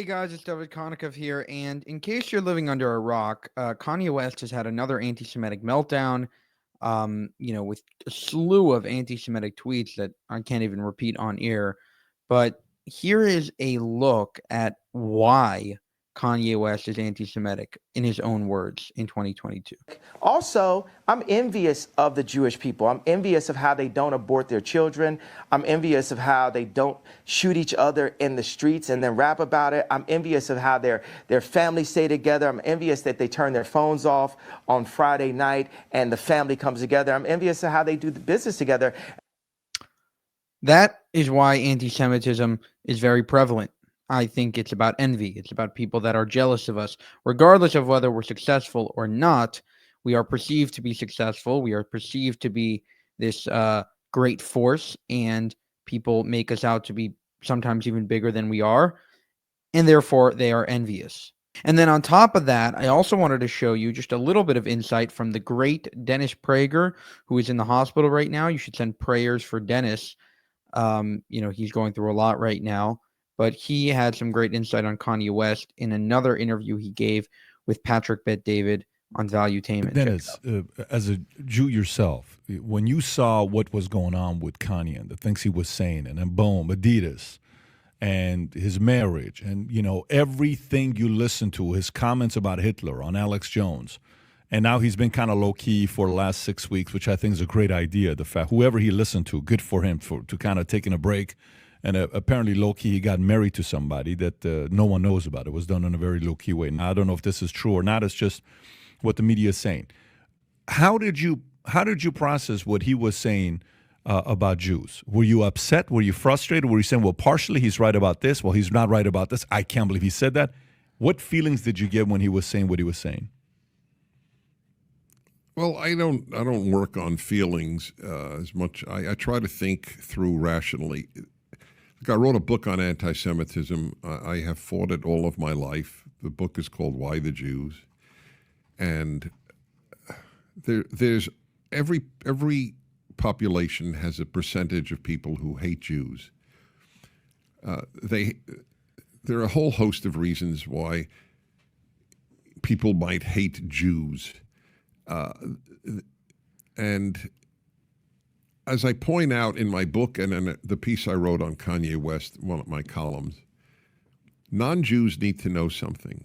Hey guys, it's Dovid Konikov here, and in case you're living under a rock, Kanye West has had another anti-Semitic meltdown, with a slew of anti-Semitic tweets that I can't even repeat on air. But here is a look at why Kanye West is anti-Semitic in his own words in 2022. Also, I'm envious of the Jewish people. I'm envious of how they don't abort their children. I'm envious of how they don't shoot each other in the streets and then rap about it. I'm envious of how their families stay together. I'm envious that they turn their phones off on Friday night and the family comes together. I'm envious of how they do the business together. That is why anti-Semitism is very prevalent. I think it's about envy. It's about people that are jealous of us. Regardless of whether we're successful or not, we are perceived to be successful. We are perceived to be this great force, and people make us out to be sometimes even bigger than we are, and therefore they are envious. And then on top of that, I also wanted to show you just a little bit of insight from the great Dennis Prager, who is in the hospital right now. You should send prayers for Dennis. He's going through a lot right now, but he had some great insight on Kanye West in another interview he gave with Patrick Bet-David on Valuetainment. Dennis, as a Jew yourself, when you saw what was going on with Kanye and the things he was saying, and then boom, Adidas and his marriage, and everything you listened to, his comments about Hitler on Alex Jones, and now he's been kind of low key for the last 6 weeks, which I think is a great idea. The fact whoever he listened to, good for him to kind of taking a break. And apparently low key, he got married to somebody that no one knows about. It was done in a very low key way. Now I don't know if this is true or not. It's just what the media is saying. How did you process what he was saying about Jews? Were you upset? Were you frustrated? Were you saying, well, partially he's right about this? Well, he's not right about this. I can't believe he said that. What feelings did you get when he was saying what he was saying? Well, I don't work on feelings as much. I try to think through rationally. I wrote a book on anti-Semitism. I have fought it all of my life. The book is called Why the Jews? And there's every population has a percentage of people who hate Jews. There are a whole host of reasons why people might hate Jews. And as I point out in my book and in the piece I wrote on Kanye West, one of my columns, non-Jews need to know something.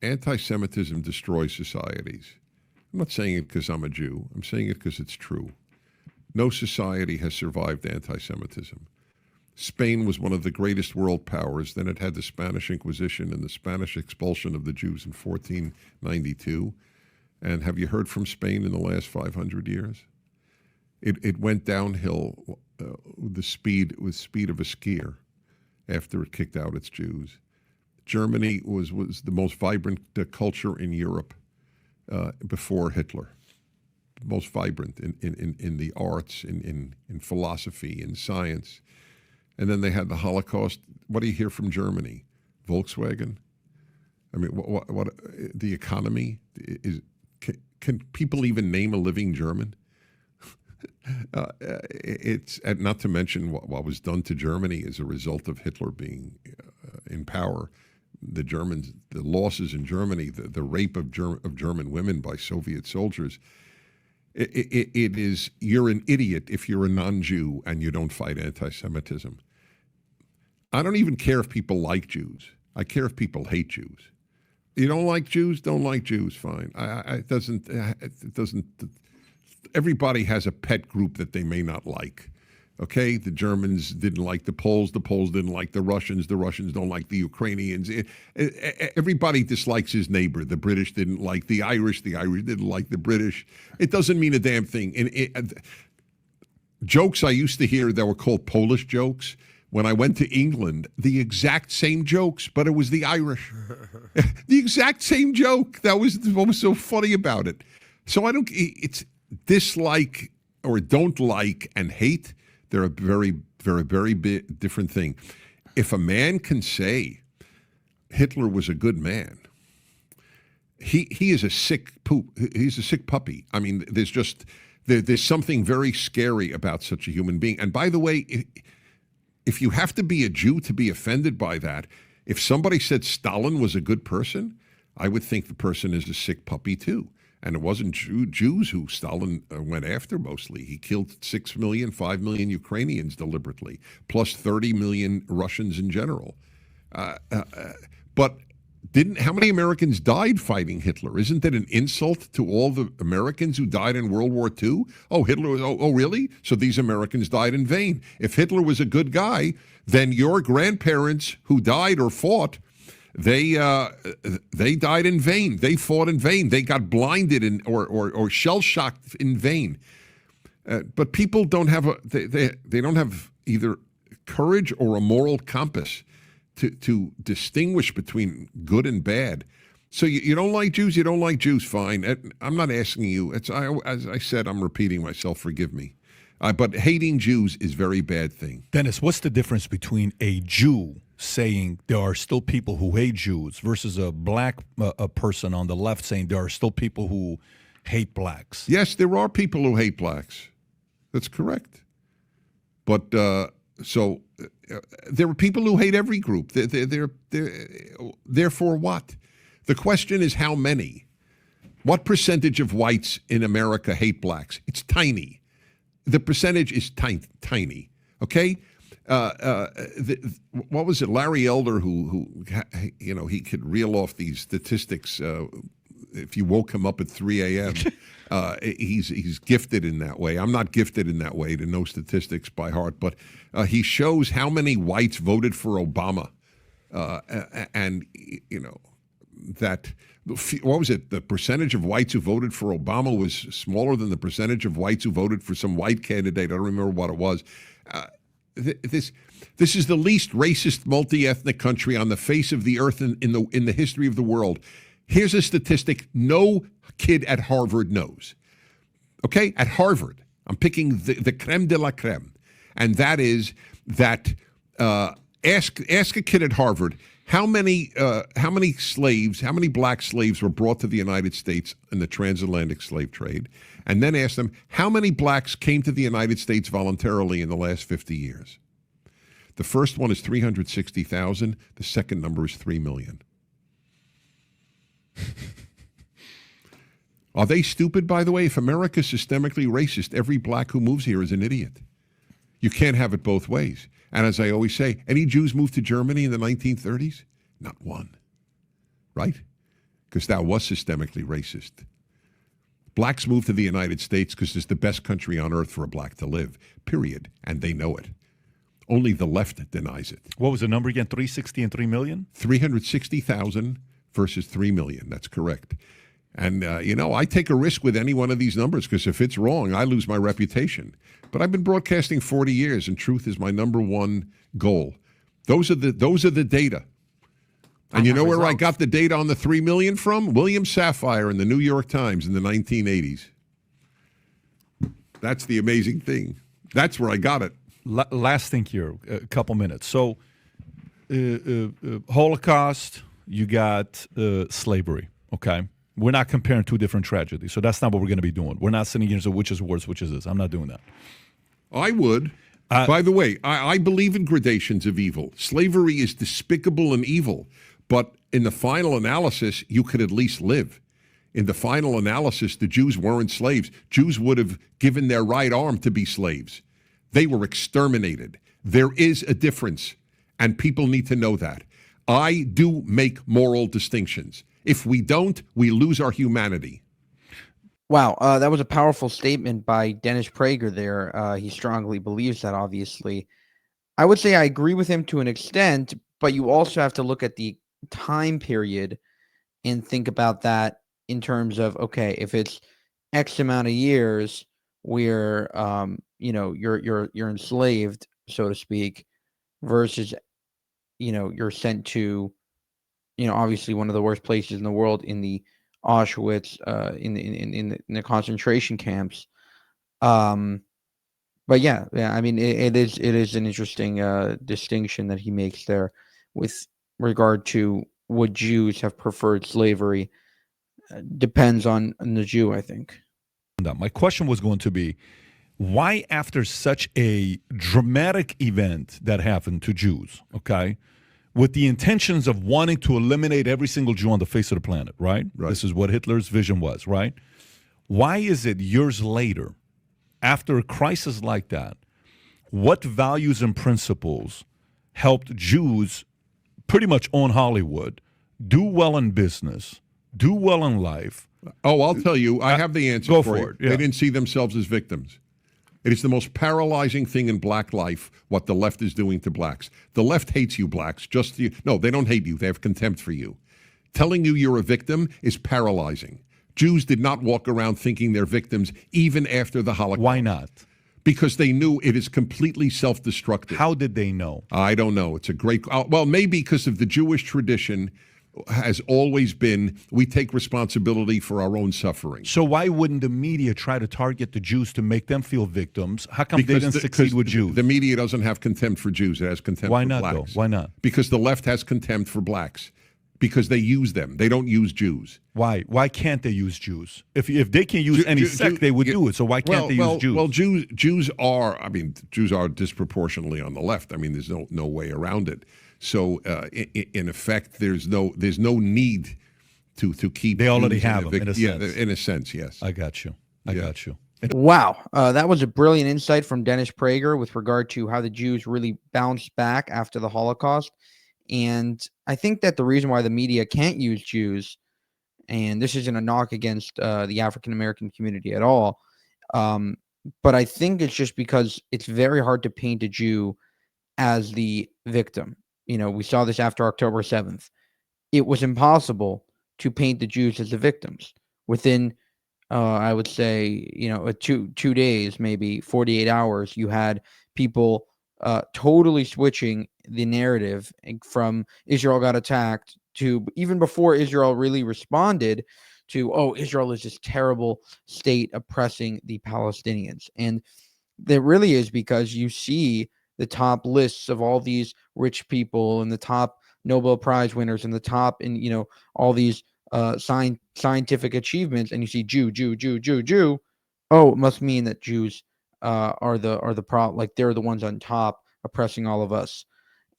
Anti-Semitism destroys societies. I'm not saying it because I'm a Jew. I'm saying it because it's true. No society has survived anti-Semitism. Spain was one of the greatest world powers. Then it had the Spanish Inquisition and the Spanish expulsion of the Jews in 1492. And have you heard from Spain in the last 500 years? It went downhill with the speed of a skier after it kicked out its Jews. Germany was the most vibrant culture in Europe before Hitler. Most vibrant in the arts, in philosophy, in science. And then they had the Holocaust. What do you hear from Germany? Volkswagen? I mean, what the economy is? Can people even name a living German? It's not to mention what was done to Germany as a result of Hitler being in power. The Germans, the losses in Germany, the rape of German women by Soviet soldiers. It is, you're an idiot if you're a non-Jew and you don't fight anti-Semitism. I don't even care if people like Jews. I care if people hate Jews. You don't like Jews? Don't like Jews. Fine. It doesn't. Everybody has a pet group that they may not like. Okay, the Germans didn't like the Poles didn't like the Russians don't like the Ukrainians. Everybody dislikes his neighbor. The British didn't like the Irish didn't like the British. It doesn't mean a damn thing. Jokes I used to hear that were called Polish jokes, when I went to England, the exact same jokes, but it was the Irish. The exact same joke. That was what was so funny about it. So it's dislike or don't like and hate. They're a very, very, very different thing. If a man can say Hitler was a good man, he is a sick poop. He's a sick puppy. I mean, there's something very scary about such a human being. And by the way, if you have to be a Jew to be offended by that, If somebody said Stalin was a good person, I would think the person is a sick puppy too. And it wasn't Jews who Stalin went after mostly. He killed 6 million, 5 million Ukrainians deliberately, plus 30 million Russians in general. But how many Americans died fighting Hitler? Isn't that an insult to all the Americans who died in World War II? Oh, Hitler was, oh, really? So these Americans died in vain. If Hitler was a good guy, then your grandparents who died or fought, they died in vain. They fought in vain. They got blinded or shell-shocked in vain. But people don't have they don't have either courage or a moral compass to distinguish between good and bad. So you don't like Jews, you don't like Jews, fine. I'm not asking you. As I said, I'm repeating myself, forgive me. But hating Jews is a very bad thing. Dennis, what's the difference between a Jew saying there are still people who hate Jews versus a black a person on the left saying there are still people who hate blacks? Yes, there are people who hate blacks. That's correct. But there are people who hate every group. Therefore what? The question is how many? What percentage of whites in America hate blacks? It's tiny. The percentage is tiny. Okay? What was it? Larry Elder, who he could reel off these statistics. If you woke him up at 3 a.m., he's gifted in that way. I'm not gifted in that way to know statistics by heart, but he shows how many whites voted for Obama, and that. What was it? The percentage of whites who voted for Obama was smaller than the percentage of whites who voted for some white candidate. I don't remember what it was. This is the least racist, multi-ethnic country on the face of the earth in the history of the world. Here's a statistic no kid at Harvard knows. Okay, at Harvard, I'm picking the creme de la creme, and that is that ask a kid at Harvard. How many slaves, how many black slaves were brought to the United States in the transatlantic slave trade? And then ask them, how many blacks came to the United States voluntarily in the last 50 years? The first one is 360,000. The second number is 3 million. Are they stupid, by the way? If America is systemically racist, every black who moves here is an idiot. You can't have it both ways. And as I always say, any Jews moved to Germany in the 1930s? Not one. Right? Because that was systemically racist. Blacks moved to the United States because it's the best country on earth for a black to live, period. And they know it. Only the left denies it. What was the number again? 360 and 3 million? 360,000 versus 3 million. That's correct. And, I take a risk with any one of these numbers because if it's wrong, I lose my reputation. But I've been broadcasting 40 years, and truth is my number one goal. Those are the data. And you know where I got the data on the 3 million from? William Safire in the New York Times in the 1980s. That's the amazing thing. That's where I got it. Last thing here, a couple minutes. So, Holocaust, you got slavery, okay? We're not comparing two different tragedies, so that's not what we're going to be doing. We're not sitting here and saying which is worse, which is this. I'm not doing that. I would. By the way, I believe in gradations of evil. Slavery is despicable and evil, but in the final analysis, you could at least live. In the final analysis, the Jews weren't slaves. Jews would have given their right arm to be slaves. They were exterminated. There is a difference, and people need to know that. I do make moral distinctions. If we don't, we lose our humanity. Wow, that was a powerful statement by Dennis Prager there. He strongly believes that, obviously. I would say I agree with him to an extent, but you also have to look at the time period and think about that in terms of, okay, if it's X amount of years where, you're enslaved, so to speak, versus, you're sent to, obviously one of the worst places in the world in the Auschwitz, in the concentration camps. But yeah, I mean, it is an interesting distinction that he makes there with regard to would Jews have preferred slavery. Depends on the Jew, I think. My question was going to be, why after such a dramatic event that happened to Jews, okay, with the intentions of wanting to eliminate every single Jew on the face of the planet, right? Right. This is what Hitler's vision was, right? Why is it years later, after a crisis like that, what values and principles helped Jews pretty much own Hollywood, do well in business, do well in life? Oh, I'll tell you. I have the answer Go for for you. it, yeah. They didn't see themselves as victims. It is the most paralyzing thing in black life, what the left is doing to blacks. The left hates you blacks. No, they don't hate you. They have contempt for you. Telling you you're a victim is paralyzing. Jews did not walk around thinking they're victims even after the Holocaust. Why not? Because they knew it is completely self-destructive. How did they know? I don't know. It's a great... well, maybe because of the Jewish tradition has always been, we take responsibility for our own suffering. So why wouldn't the media try to target the Jews to make them feel victims? How come they didn't succeed with Jews? The media doesn't have contempt for Jews. It has contempt Why for not, blacks. though? Why not? Because the left has contempt for blacks. Because they use them. They don't use Jews. Why? Why can't they use Jews? If they can use any sect, they would do it. So why can't they use Jews? Well, Jews are disproportionately on the left. I mean, there's no way around it. So in effect, there's no need to keep. They already Jews have them, in a sense. Yeah, in a sense, yes. I got you. I got you. Wow. That was a brilliant insight from Dennis Prager with regard to how the Jews really bounced back after the Holocaust. And I think that the reason why the media can't use Jews, and this isn't a knock against the African-American community at all, but I think it's just because it's very hard to paint a Jew as the victim. You know, we saw this after October 7th. It was impossible to paint the Jews as the victims. Within, I would say, two days, maybe 48 hours, you had people totally switching the narrative from Israel got attacked to, even before Israel really responded, to, oh, Israel is this terrible state oppressing the Palestinians. And there really is, because you see the top lists of all these rich people and the top Nobel Prize winners and the top, and all these scientific achievements, and you see Jew. Oh, it must mean that Jews are the problem. Like, they're the ones on top oppressing all of us.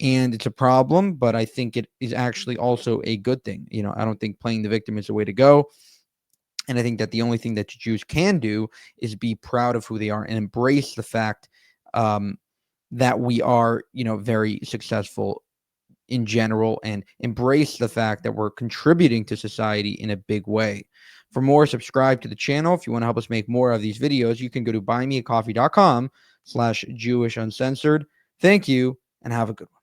And it's a problem, but I think it is actually also a good thing. I don't think playing the victim is the way to go. And I think that the only thing that Jews can do is be proud of who they are and embrace the fact that we are, very successful in general, and embrace the fact that we're contributing to society in a big way. For more, subscribe to the channel. If you want to help us make more of these videos, you can go to buymeacoffee.com/JewishUncensored. Thank you, and have a good one.